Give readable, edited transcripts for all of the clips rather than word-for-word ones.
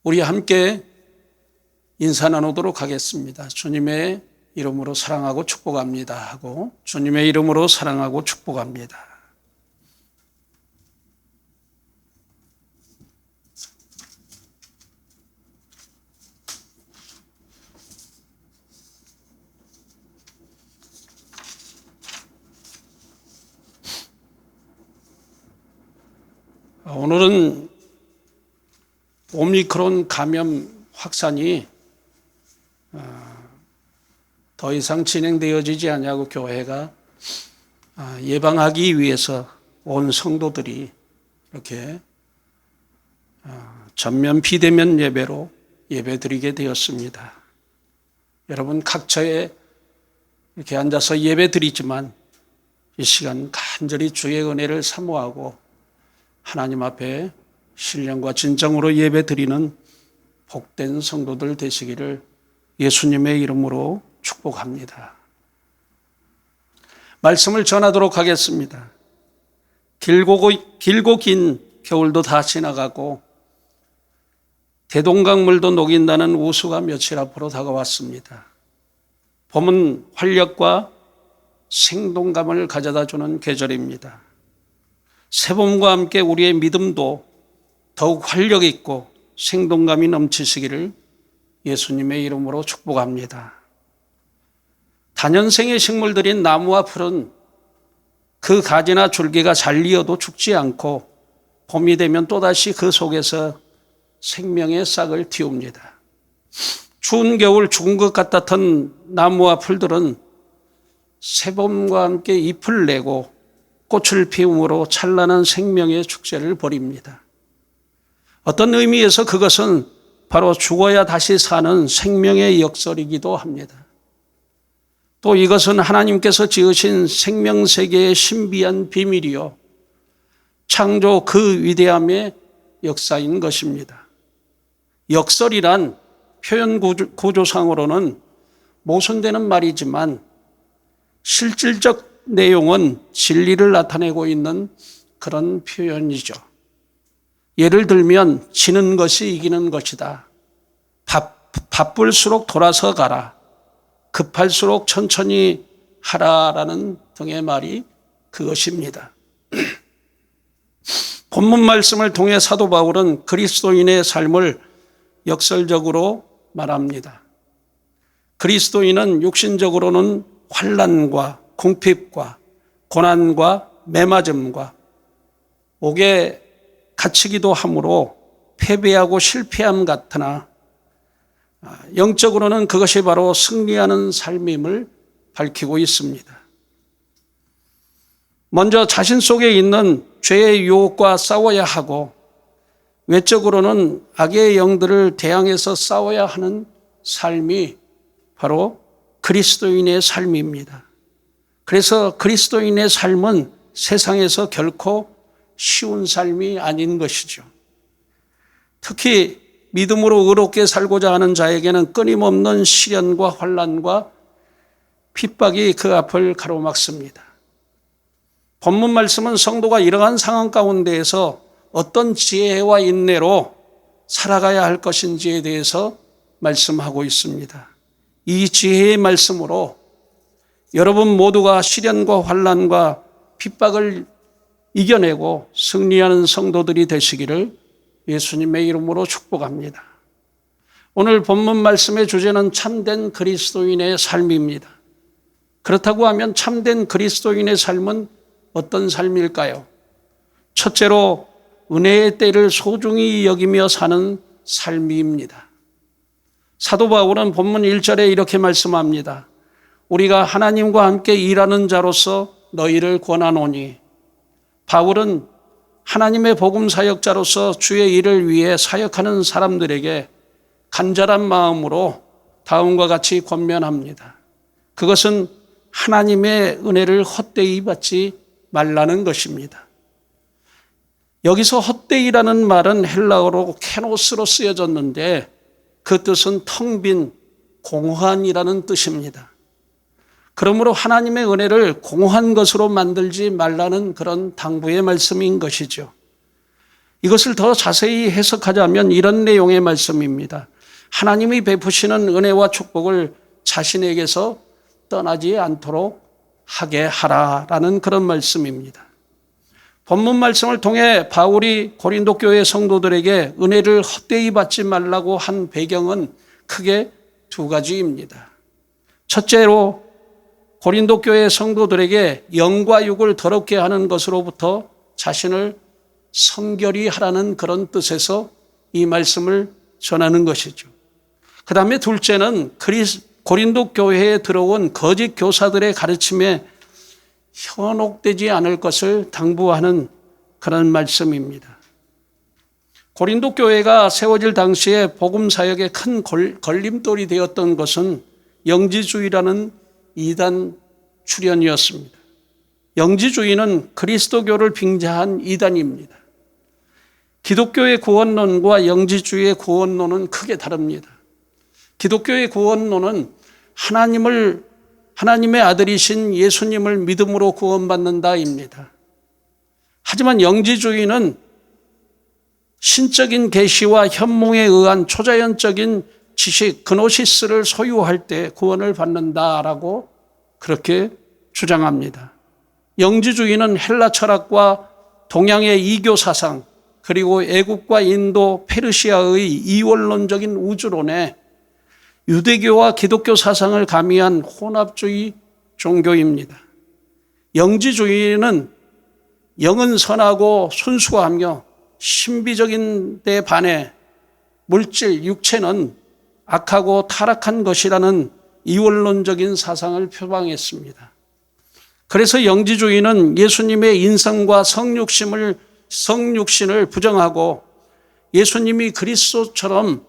우리 함께 인사 나누도록 하겠습니다. 주님의 이름으로 사랑하고 축복합니다 하고, 주님의 이름으로 사랑하고 축복합니다. 오늘은 오미크론 감염 확산이 더 이상 진행되어지지 않냐고 교회가 예방하기 위해서 온 성도들이 이렇게 전면 비대면 예배로 예배드리게 되었습니다. 여러분 각처에 이렇게 앉아서 예배드리지만 이 시간 간절히 주의 은혜를 사모하고 하나님 앞에 신령과 진정으로 예배드리는 복된 성도들 되시기를 예수님의 이름으로 축복합니다. 말씀을 전하도록 하겠습니다. 길고 긴 겨울도 다 지나가고 대동강물도 녹인다는 우수가 며칠 앞으로 다가왔습니다. 봄은 활력과 생동감을 가져다주는 계절입니다. 새봄과 함께 우리의 믿음도 더욱 활력 있고 생동감이 넘치시기를 예수님의 이름으로 축복합니다. 다년생의 식물들인 나무와 풀은 그 가지나 줄기가 잘리어도 죽지 않고 봄이 되면 또다시 그 속에서 생명의 싹을 틔웁니다. 추운 겨울 죽은 것 같았던 나무와 풀들은 새봄과 함께 잎을 내고 꽃을 피움으로 찬란한 생명의 축제를 벌입니다. 어떤 의미에서 그것은 바로 죽어야 다시 사는 생명의 역설이기도 합니다. 또 이것은 하나님께서 지으신 생명세계의 신비한 비밀이요, 창조 그 위대함의 역사인 것입니다. 역설이란 표현 구조상으로는 모순되는 말이지만 실질적 내용은 진리를 나타내고 있는 그런 표현이죠. 예를 들면 지는 것이 이기는 것이다. 바쁠수록 돌아서 가라. 급할수록 천천히 하라라는 등의 말이 그것입니다. 본문 말씀을 통해 사도 바울은 그리스도인의 삶을 역설적으로 말합니다. 그리스도인은 육신적으로는 환난과 궁핍과 고난과 매맞음과 옥에 갇히기도 하므로 패배하고 실패함 같으나 영적으로는 그것이 바로 승리하는 삶임을 밝히고 있습니다. 먼저 자신 속에 있는 죄의 유혹과 싸워야 하고 외적으로는 악의 영들을 대항해서 싸워야 하는 삶이 바로 그리스도인의 삶입니다. 그래서 그리스도인의 삶은 세상에서 결코 쉬운 삶이 아닌 것이죠. 특히 믿음으로 의롭게 살고자 하는 자에게는 끊임없는 시련과 환난과 핍박이 그 앞을 가로막습니다. 본문 말씀은 성도가 이러한 상황 가운데에서 어떤 지혜와 인내로 살아가야 할 것인지에 대해서 말씀하고 있습니다. 이 지혜의 말씀으로 여러분 모두가 시련과 환난과 핍박을 이겨내고 승리하는 성도들이 되시기를 예수님의 이름으로 축복합니다. 오늘 본문 말씀의 주제는 참된 그리스도인의 삶입니다. 그렇다고 하면 참된 그리스도인의 삶은 어떤 삶일까요? 첫째로 은혜의 때를 소중히 여기며 사는 삶입니다. 사도 바울은 본문 1절에 이렇게 말씀합니다. 우리가 하나님과 함께 일하는 자로서 너희를 권하노니. 바울은 하나님의 복음 사역자로서 주의 일을 위해 사역하는 사람들에게 간절한 마음으로 다음과 같이 권면합니다. 그것은 하나님의 은혜를 헛되이 받지 말라는 것입니다. 여기서 헛되이라는 말은 헬라어로 케노스로 쓰여졌는데 그 뜻은 텅 빈 공허한이라는 뜻입니다. 그러므로 하나님의 은혜를 공허한 것으로 만들지 말라는 그런 당부의 말씀인 것이죠. 이것을 더 자세히 해석하자면 이런 내용의 말씀입니다. 하나님이 베푸시는 은혜와 축복을 자신에게서 떠나지 않도록 하게 하라라는 그런 말씀입니다. 본문 말씀을 통해 바울이 고린도 교회 성도들에게 은혜를 헛되이 받지 말라고 한 배경은 크게 두 가지입니다. 첫째로 고린도 교회 성도들에게 영과 육을 더럽게 하는 것으로부터 자신을 성결히 하라는 그런 뜻에서 이 말씀을 전하는 것이죠. 그 다음에 둘째는 고린도 교회에 들어온 거짓 교사들의 가르침에 현혹되지 않을 것을 당부하는 그런 말씀입니다. 고린도 교회가 세워질 당시에 복음 사역에 큰 걸림돌이 되었던 것은 영지주의라는 이단 출현이었습니다. 영지주의는 그리스도교를 빙자한 이단입니다. 기독교의 구원론과 영지주의의 구원론은 크게 다릅니다. 기독교의 구원론은 하나님의 아들이신 예수님을 믿음으로 구원받는다입니다. 하지만 영지주의는 신적인 계시와 현몽에 의한 초자연적인 지식, 그노시스를 소유할 때 구원을 받는다라고 그렇게 주장합니다. 영지주의는 헬라 철학과 동양의 이교 사상, 그리고 애국과 인도, 페르시아의 이원론적인 우주론에 유대교와 기독교 사상을 가미한 혼합주의 종교입니다. 영지주의는 영은 선하고 순수하며 신비적인 데 반해 물질, 육체는 악하고 타락한 것이라는 이원론적인 사상을 표방했습니다. 그래서 영지주의는 예수님의 인성과 성육신을 부정하고 예수님이 그리스도처럼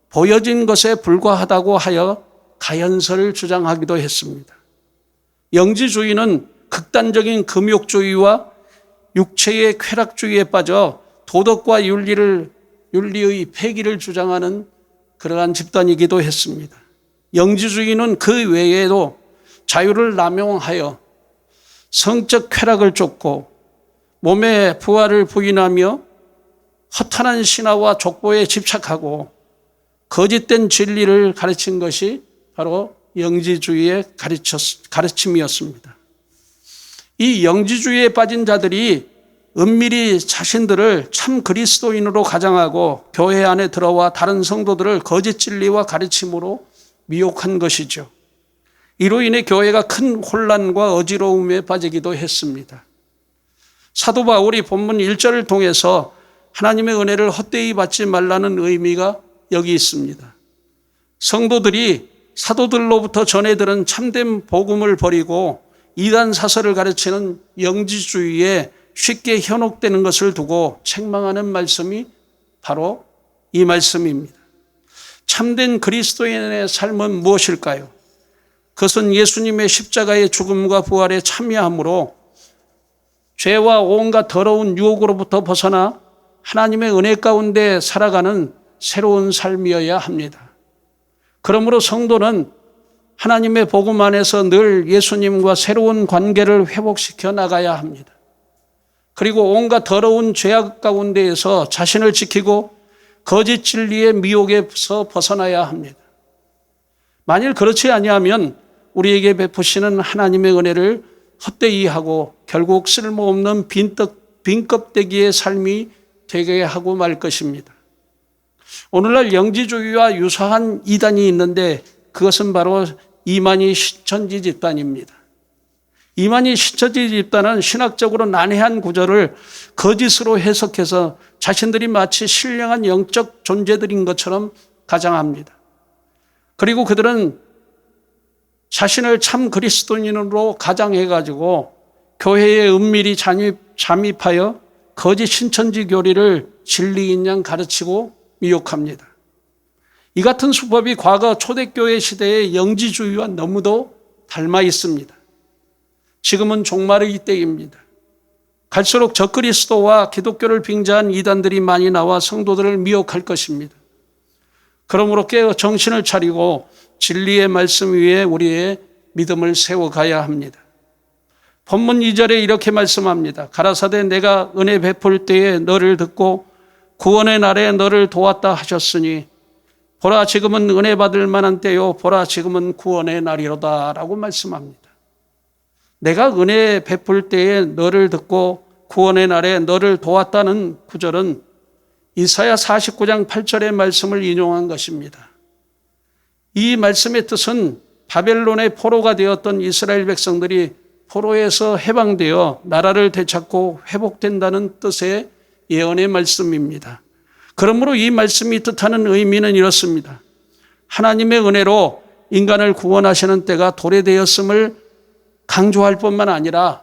보여진 것에 불과하다고 하여 가연설을 주장하기도 했습니다. 영지주의는 극단적인 금욕주의와 육체의 쾌락주의에 빠져 도덕과 윤리의 폐기를 주장하는 그러한 집단이기도 했습니다. 영지주의는 그 외에도 자유를 남용하여 성적 쾌락을 쫓고 몸의 부활을 부인하며 허탄한 신화와 족보에 집착하고 거짓된 진리를 가르친 것이 바로 영지주의의 가르침이었습니다. 이 영지주의에 빠진 자들이 은밀히 자신들을 참 그리스도인으로 가장하고 교회 안에 들어와 다른 성도들을 거짓 진리와 가르침으로 미혹한 것이죠. 이로 인해 교회가 큰 혼란과 어지러움에 빠지기도 했습니다. 사도 바울이 본문 1절을 통해서 하나님의 은혜를 헛되이 받지 말라는 의미가 여기 있습니다. 성도들이 사도들로부터 전해 들은 참된 복음을 버리고 이단 사설을 가르치는 영지주의에 쉽게 현혹되는 것을 두고 책망하는 말씀이 바로 이 말씀입니다. 참된 그리스도인의 삶은 무엇일까요? 그것은 예수님의 십자가의 죽음과 부활에 참여함으로 죄와 온갖 더러운 유혹으로부터 벗어나 하나님의 은혜 가운데 살아가는 새로운 삶이어야 합니다. 그러므로 성도는 하나님의 복음 안에서 늘 예수님과 새로운 관계를 회복시켜 나가야 합니다. 그리고 온갖 더러운 죄악 가운데에서 자신을 지키고 거짓 진리의 미혹에서 벗어나야 합니다. 만일 그렇지 아니하면 우리에게 베푸시는 하나님의 은혜를 헛되이 하고 결국 쓸모없는 빈껍데기의 삶이 되게 하고 말 것입니다. 오늘날 영지주의와 유사한 이단이 있는데 그것은 바로 이만희 신천지 집단입니다. 이만희 신천지 집단은 신학적으로 난해한 구절을 거짓으로 해석해서 자신들이 마치 신령한 영적 존재들인 것처럼 가장합니다. 그리고 그들은 자신을 참 그리스도인으로 가장해가지고 교회에 은밀히 잠입하여 거짓 신천지 교리를 진리인 양 가르치고 미혹합니다. 이 같은 수법이 과거 초대교회 시대의 영지주의와 너무도 닮아 있습니다. 지금은 종말의 때입니다. 갈수록 적그리스도와 기독교를 빙자한 이단들이 많이 나와 성도들을 미혹할 것입니다. 그러므로 깨어 정신을 차리고 진리의 말씀 위에 우리의 믿음을 세워가야 합니다. 본문 2절에 이렇게 말씀합니다. 가라사대 내가 은혜 베풀 때에 너를 듣고 구원의 날에 너를 도왔다 하셨으니 보라 지금은 은혜 받을 만한 때요 보라 지금은 구원의 날이로다 라고 말씀합니다. 내가 은혜 베풀 때에 너를 듣고 구원의 날에 너를 도왔다는 구절은 이사야 49장 8절의 말씀을 인용한 것입니다. 이 말씀의 뜻은 바벨론의 포로가 되었던 이스라엘 백성들이 포로에서 해방되어 나라를 되찾고 회복된다는 뜻의 예언의 말씀입니다. 그러므로 이 말씀이 뜻하는 의미는 이렇습니다. 하나님의 은혜로 인간을 구원하시는 때가 도래되었음을 강조할 뿐만 아니라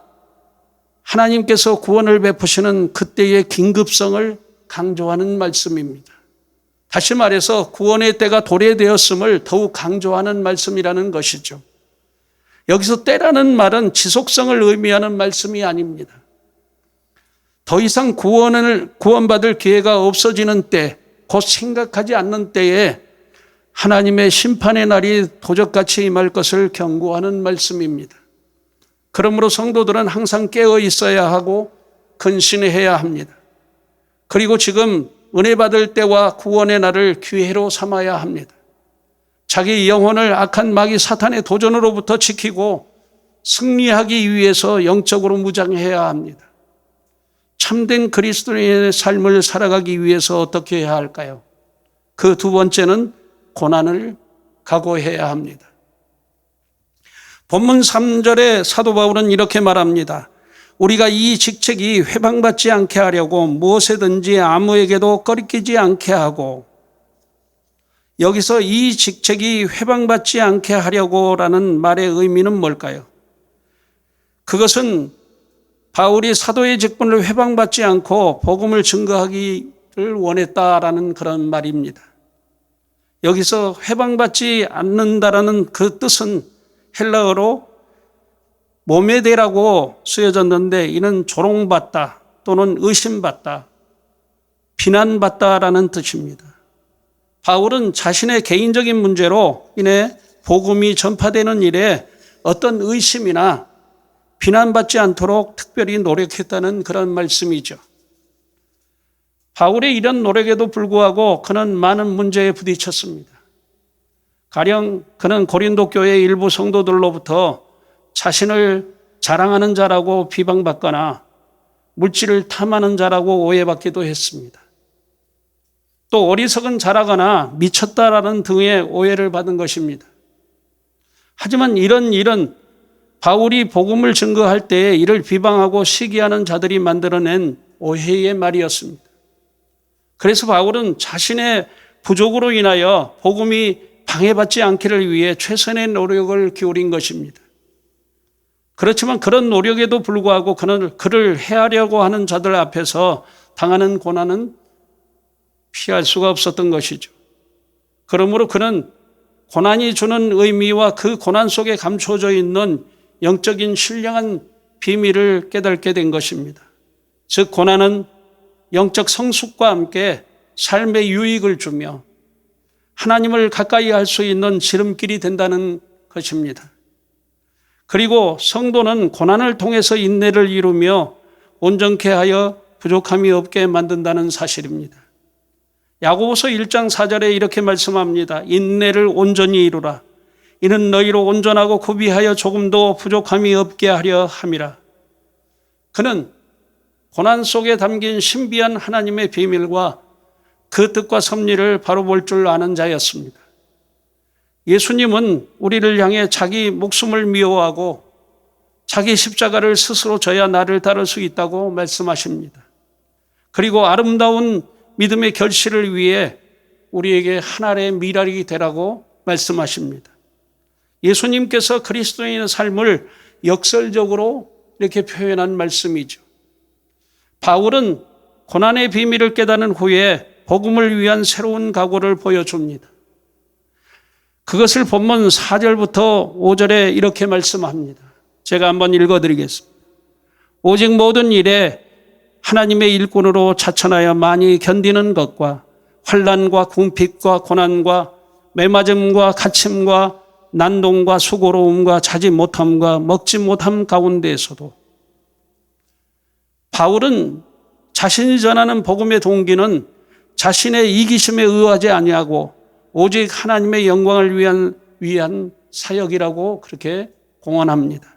하나님께서 구원을 베푸시는 그때의 긴급성을 강조하는 말씀입니다. 다시 말해서 구원의 때가 도래되었음을 더욱 강조하는 말씀이라는 것이죠. 여기서 때라는 말은 지속성을 의미하는 말씀이 아닙니다. 더 이상 구원받을 기회가 없어지는 때, 곧 생각하지 않는 때에 하나님의 심판의 날이 도적같이 임할 것을 경고하는 말씀입니다. 그러므로 성도들은 항상 깨어 있어야 하고 근신해야 합니다. 그리고 지금 은혜 받을 때와 구원의 날을 기회로 삼아야 합니다. 자기 영혼을 악한 마귀 사탄의 도전으로부터 지키고 승리하기 위해서 영적으로 무장해야 합니다. 참된 그리스도인의 삶을 살아가기 위해서 어떻게 해야 할까요? 그 두 번째는 고난을 각오해야 합니다. 본문 3절에 사도 바울은 이렇게 말합니다. 우리가 이 직책이 회방받지 않게 하려고 무엇에든지 아무에게도 꺼리끼지 않게 하고, 여기서 이 직책이 회방받지 않게 하려고라는 말의 의미는 뭘까요? 그것은 바울이 사도의 직분을 회방받지 않고 복음을 증거하기를 원했다라는 그런 말입니다. 여기서 회방받지 않는다라는 그 뜻은 헬라어로 모메데라고 쓰여졌는데 이는 조롱받다 또는 의심받다, 비난받다라는 뜻입니다. 바울은 자신의 개인적인 문제로 인해 복음이 전파되는 일에 어떤 의심이나 비난받지 않도록 특별히 노력했다는 그런 말씀이죠. 바울의 이런 노력에도 불구하고 그는 많은 문제에 부딪혔습니다. 가령 그는 고린도 교회 일부 성도들로부터 자신을 자랑하는 자라고 비방받거나 물질을 탐하는 자라고 오해받기도 했습니다. 또 어리석은 자라거나 미쳤다라는 등의 오해를 받은 것입니다. 하지만 이런 일은 바울이 복음을 증거할 때에 이를 비방하고 시기하는 자들이 만들어낸 오해의 말이었습니다. 그래서 바울은 자신의 부족으로 인하여 복음이 방해받지 않기를 위해 최선의 노력을 기울인 것입니다. 그렇지만 그런 노력에도 불구하고 그는 그를 해하려고 하는 자들 앞에서 당하는 고난은 피할 수가 없었던 것이죠. 그러므로 그는 고난이 주는 의미와 그 고난 속에 감춰져 있는 영적인 신령한 비밀을 깨닫게 된 것입니다. 즉 고난은 영적 성숙과 함께 삶의 유익을 주며 하나님을 가까이 할 수 있는 지름길이 된다는 것입니다. 그리고 성도는 고난을 통해서 인내를 이루며 온전케 하여 부족함이 없게 만든다는 사실입니다. 야고보서 1장 4절에 이렇게 말씀합니다. 인내를 온전히 이루라. 이는 너희로 온전하고 구비하여 조금도 부족함이 없게 하려 함이라. 그는 고난 속에 담긴 신비한 하나님의 비밀과 그 뜻과 섭리를 바로 볼 줄 아는 자였습니다. 예수님은 우리를 향해 자기 목숨을 미워하고 자기 십자가를 스스로 져야 나를 따를 수 있다고 말씀하십니다. 그리고 아름다운 믿음의 결실을 위해 우리에게 하나의 미랄이 되라고 말씀하십니다. 예수님께서 그리스도인의 삶을 역설적으로 이렇게 표현한 말씀이죠. 바울은 고난의 비밀을 깨닫는 후에 복음을 위한 새로운 각오를 보여줍니다. 그것을 본문 4절부터 5절에 이렇게 말씀합니다. 제가 한번 읽어드리겠습니다. 오직 모든 일에 하나님의 일꾼으로 자천하여 많이 견디는 것과 환난과 궁핍과 고난과 매맞음과 갇힘과 난동과 수고로움과 자지 못함과 먹지 못함 가운데에서도 바울은 자신이 전하는 복음의 동기는 자신의 이기심에 의하지 아니하고 오직 하나님의 영광을 위한 사역이라고 그렇게 공언합니다.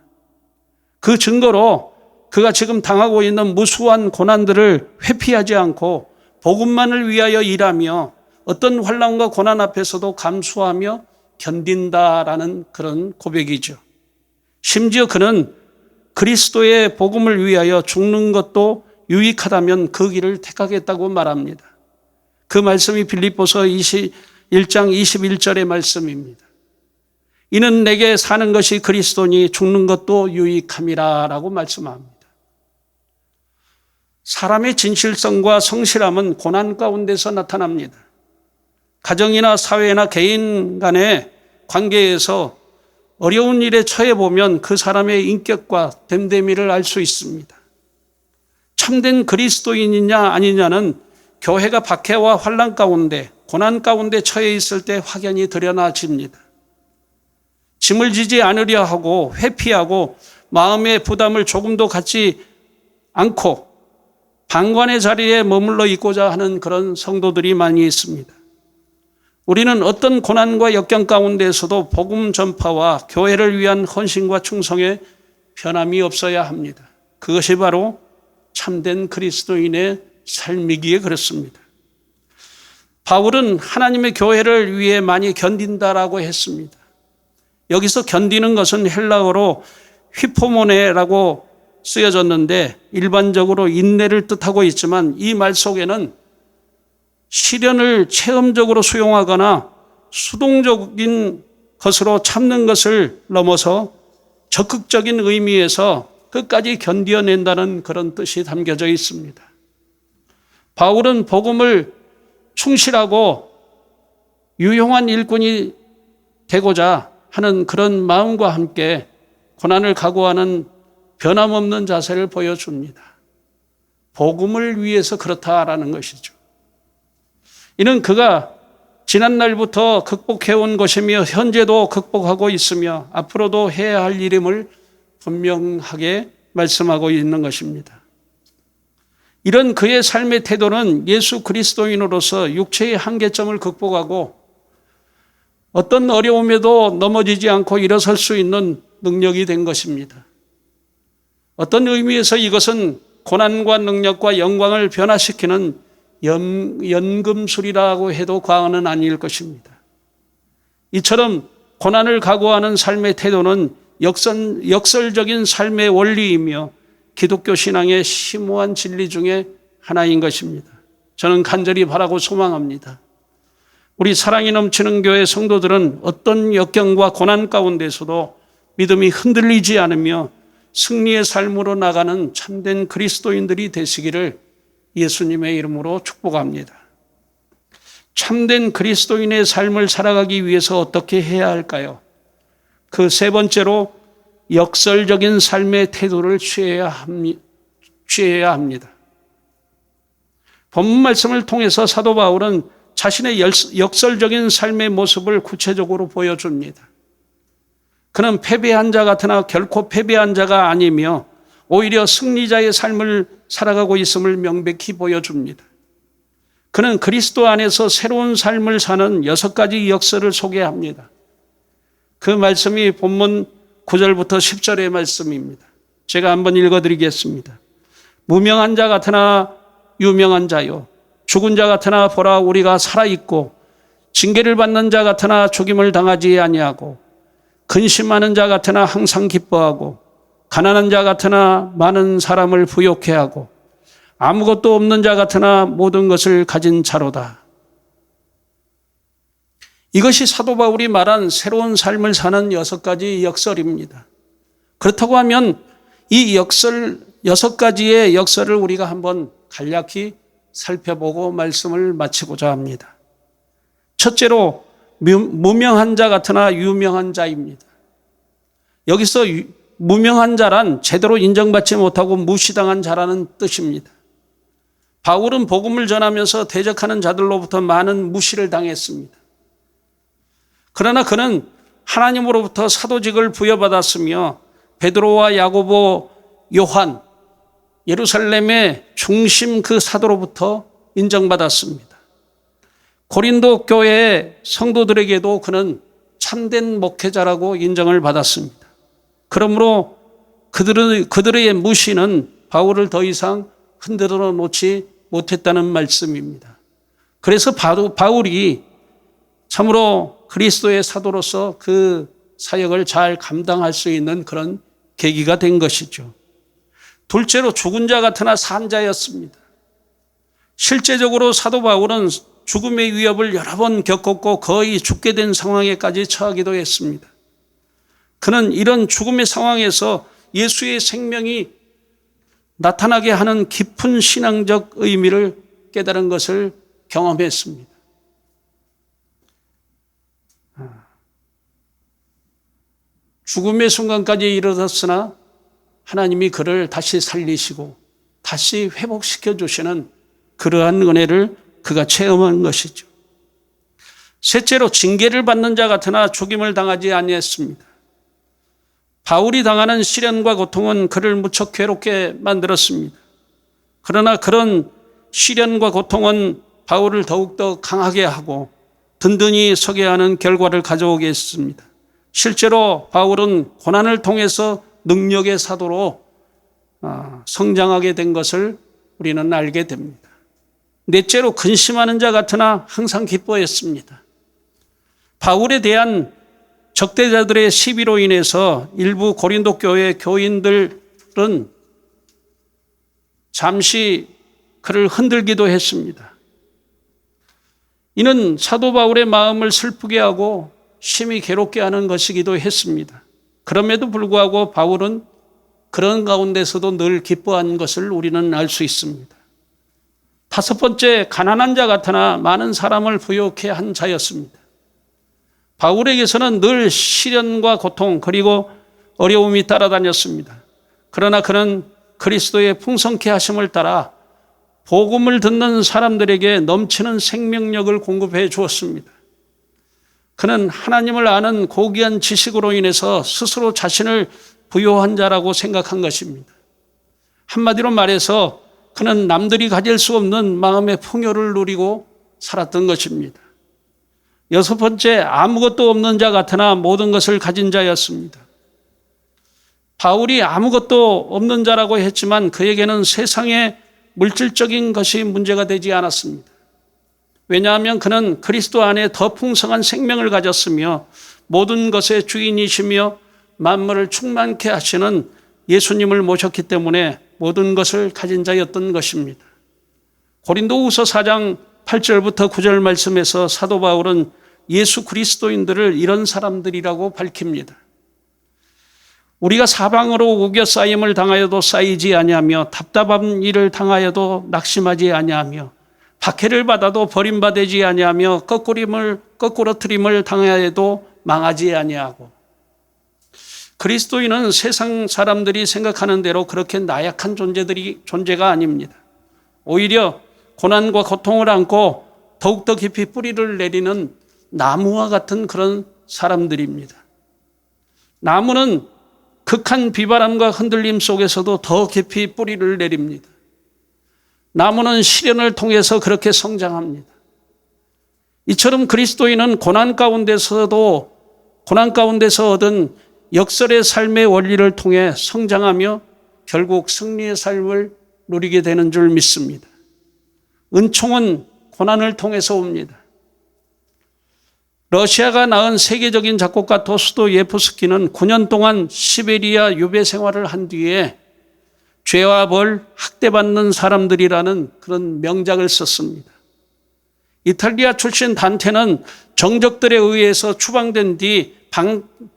그 증거로 그가 지금 당하고 있는 무수한 고난들을 회피하지 않고 복음만을 위하여 일하며 어떤 환난과 고난 앞에서도 감수하며 견딘다라는 그런 고백이죠. 심지어 그는 그리스도의 복음을 위하여 죽는 것도 유익하다면 그 길을 택하겠다고 말합니다. 그 말씀이 빌립보서 1장 21절의 말씀입니다. 이는 내게 사는 것이 그리스도니 죽는 것도 유익함이라 라고 말씀합니다. 사람의 진실성과 성실함은 고난 가운데서 나타납니다. 가정이나 사회나 개인 간의 관계에서 어려운 일에 처해 보면 그 사람의 인격과 됨됨이를 알 수 있습니다. 참된 그리스도인이냐 아니냐는 교회가 박해와 환난 가운데 고난 가운데 처해 있을 때 확연히 드러나집니다. 짐을 지지 않으려 하고 회피하고 마음의 부담을 조금도 갖지 않고 방관의 자리에 머물러 있고자 하는 그런 성도들이 많이 있습니다. 우리는 어떤 고난과 역경 가운데에서도 복음 전파와 교회를 위한 헌신과 충성에 변함이 없어야 합니다. 그것이 바로 참된 그리스도인의 삶이기에 그렇습니다. 바울은 하나님의 교회를 위해 많이 견딘다라고 했습니다. 여기서 견디는 것은 헬라어로 휘포모네라고 쓰여졌는데 일반적으로 인내를 뜻하고 있지만 이 말 속에는 시련을 체험적으로 수용하거나 수동적인 것으로 참는 것을 넘어서 적극적인 의미에서 끝까지 견뎌낸다는 그런 뜻이 담겨져 있습니다. 바울은 복음을 충실하고 유용한 일꾼이 되고자 하는 그런 마음과 함께 고난을 각오하는 변함없는 자세를 보여줍니다. 복음을 위해서 그렇다라는 것이죠. 이는 그가 지난날부터 극복해온 것이며 현재도 극복하고 있으며 앞으로도 해야 할 일임을 분명하게 말씀하고 있는 것입니다. 이런 그의 삶의 태도는 예수 그리스도인으로서 육체의 한계점을 극복하고 어떤 어려움에도 넘어지지 않고 일어설 수 있는 능력이 된 것입니다. 어떤 의미에서 이것은 고난과 능력과 영광을 변화시키는 연금술이라고 해도 과언은 아닐 것입니다. 이처럼 고난을 각오하는 삶의 태도는 역설적인 삶의 원리이며 기독교 신앙의 심오한 진리 중에 하나인 것입니다. 저는 간절히 바라고 소망합니다. 우리 사랑이 넘치는 교회 성도들은 어떤 역경과 고난 가운데서도 믿음이 흔들리지 않으며 승리의 삶으로 나가는 참된 그리스도인들이 되시기를 예수님의 이름으로 축복합니다. 참된 그리스도인의 삶을 살아가기 위해서 어떻게 해야 할까요? 그 세 번째로 역설적인 삶의 태도를 취해야 합니다. 본문 말씀을 통해서 사도 바울은 자신의 역설적인 삶의 모습을 구체적으로 보여줍니다. 그는 패배한 자 같으나 결코 패배한 자가 아니며 오히려 승리자의 삶을 살아가고 있음을 명백히 보여줍니다. 그는 그리스도 안에서 새로운 삶을 사는 6가지 역설을 소개합니다. 그 말씀이 본문 9절부터 10절의 말씀입니다. 제가 한번 읽어드리겠습니다. 무명한 자 같으나 유명한 자요, 죽은 자 같으나 보라 우리가 살아있고, 징계를 받는 자 같으나 죽임을 당하지 아니하고, 근심하는 자 같으나 항상 기뻐하고, 가난한 자 같으나 많은 사람을 부욕해 하고, 아무것도 없는 자 같으나 모든 것을 가진 자로다. 이것이 사도 바울이 말한 새로운 삶을 사는 6가지 역설입니다. 그렇다고 하면 이 6가지의 역설을 우리가 한번 간략히 살펴보고 말씀을 마치고자 합니다. 첫째로 무명한 자 같으나 유명한 자입니다. 여기서 무명한 자란 제대로 인정받지 못하고 무시당한 자라는 뜻입니다. 바울은 복음을 전하면서 대적하는 자들로부터 많은 무시를 당했습니다. 그러나 그는 하나님으로부터 사도직을 부여받았으며 베드로와 야고보, 요한, 예루살렘의 중심 그 사도로부터 인정받았습니다. 고린도 교회의 성도들에게도 그는 참된 목회자라고 인정을 받았습니다. 그러므로 그들의 무시는 바울을 더 이상 흔들어 놓지 못했다는 말씀입니다. 그래서 바울이 참으로 그리스도의 사도로서 그 사역을 잘 감당할 수 있는 그런 계기가 된 것이죠. 둘째로 죽은 자 같으나 산 자였습니다. 실제적으로 사도 바울은 죽음의 위협을 여러 번 겪었고 거의 죽게 된 상황에까지 처하기도 했습니다. 그는 이런 죽음의 상황에서 예수의 생명이 나타나게 하는 깊은 신앙적 의미를 깨달은 것을 경험했습니다. 죽음의 순간까지 이르렀으나 하나님이 그를 다시 살리시고 다시 회복시켜 주시는 그러한 은혜를 그가 체험한 것이죠. 셋째로 징계를 받는 자 같으나 죽임을 당하지 아니했습니다. 바울이 당하는 시련과 고통은 그를 무척 괴롭게 만들었습니다. 그러나 그런 시련과 고통은 바울을 더욱더 강하게 하고 든든히 서게 하는 결과를 가져오게 했습니다. 실제로 바울은 고난을 통해서 능력의 사도로 성장하게 된 것을 우리는 알게 됩니다. 넷째로 근심하는 자 같으나 항상 기뻐했습니다. 바울에 대한 적대자들의 시비로 인해서 일부 고린도 교회 교인들은 잠시 그를 흔들기도 했습니다. 이는 사도 바울의 마음을 슬프게 하고 심히 괴롭게 하는 것이기도 했습니다. 그럼에도 불구하고 바울은 그런 가운데서도 늘 기뻐한 것을 우리는 알 수 있습니다. 다섯 번째, 가난한 자 같으나 많은 사람을 부욕해 한 자였습니다. 바울에게서는 늘 시련과 고통 그리고 어려움이 따라다녔습니다. 그러나 그는 그리스도의 풍성케 하심을 따라 복음을 듣는 사람들에게 넘치는 생명력을 공급해 주었습니다. 그는 하나님을 아는 고귀한 지식으로 인해서 스스로 자신을 부요한 자라고 생각한 것입니다. 한마디로 말해서 그는 남들이 가질 수 없는 마음의 풍요를 누리고 살았던 것입니다. 여섯 번째, 아무것도 없는 자 같으나 모든 것을 가진 자였습니다. 바울이 아무것도 없는 자라고 했지만 그에게는 세상의 물질적인 것이 문제가 되지 않았습니다. 왜냐하면 그는 그리스도 안에 더 풍성한 생명을 가졌으며 모든 것의 주인이시며 만물을 충만케 하시는 예수님을 모셨기 때문에 모든 것을 가진 자였던 것입니다. 고린도후서 4장 8절부터 9절 말씀에서 사도 바울은 예수 그리스도인들을 이런 사람들이라고 밝힙니다. 우리가 사방으로 우겨 쌓임을 당하여도 쌓이지 아니하며 답답한 일을 당하여도 낙심하지 아니하며 박해를 받아도 버림받지 아니하며 거꾸러뜨림을 당하여도 망하지 아니하고. 그리스도인은 세상 사람들이 생각하는 대로 그렇게 나약한 존재가 아닙니다. 오히려 고난과 고통을 안고 더욱더 깊이 뿌리를 내리는 나무와 같은 그런 사람들입니다. 나무는 극한 비바람과 흔들림 속에서도 더 깊이 뿌리를 내립니다. 나무는 시련을 통해서 그렇게 성장합니다. 이처럼 그리스도인은 고난 가운데서 얻은 역설의 삶의 원리를 통해 성장하며 결국 승리의 삶을 누리게 되는 줄 믿습니다. 은총은 고난을 통해서 옵니다. 러시아가 낳은 세계적인 작곡가 도스토예프스키는 9년 동안 시베리아 유배 생활을 한 뒤에 죄와 벌, 학대받는 사람들이라는 그런 명작을 썼습니다. 이탈리아 출신 단테는 정적들에 의해서 추방된 뒤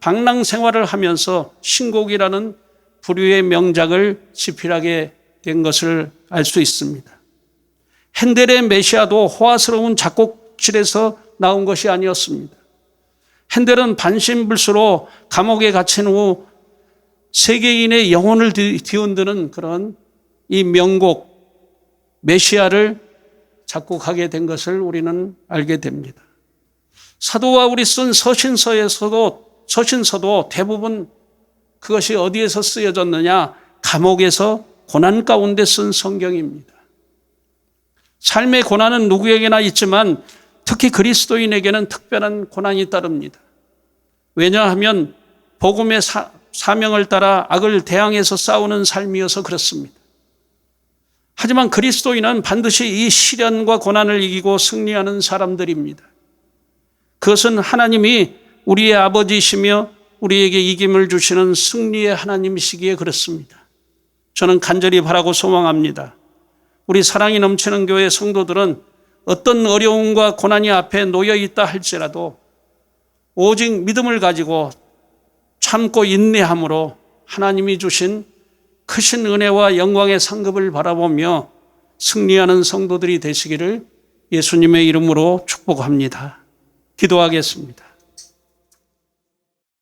방랑 생활을 하면서 신곡이라는 부류의 명작을 집필하게 된 것을 알 수 있습니다. 핸델의 메시아도 호화스러운 작곡실에서 나온 것이 아니었습니다. 핸델은 반신불수로 감옥에 갇힌 후 세계인의 영혼을 뒤흔드는 그런 이 명곡 메시아를 작곡하게 된 것을 우리는 알게 됩니다. 사도 바울이 쓴 서신서에서도 서신서도 대부분 그것이 어디에서 쓰여졌느냐? 감옥에서 고난 가운데 쓴 성경입니다. 삶의 고난은 누구에게나 있지만 특히 그리스도인에게는 특별한 고난이 따릅니다. 왜냐하면 복음의 사명을 따라 악을 대항해서 싸우는 삶이어서 그렇습니다. 하지만 그리스도인은 반드시 이 시련과 고난을 이기고 승리하는 사람들입니다. 그것은 하나님이 우리의 아버지이시며 우리에게 이김을 주시는 승리의 하나님이시기에 그렇습니다. 저는 간절히 바라고 소망합니다. 우리 사랑이 넘치는 교회 성도들은 어떤 어려움과 고난이 앞에 놓여 있다 할지라도 오직 믿음을 가지고 참고 인내함으로 하나님이 주신 크신 은혜와 영광의 상급을 바라보며 승리하는 성도들이 되시기를 예수님의 이름으로 축복합니다. 기도하겠습니다.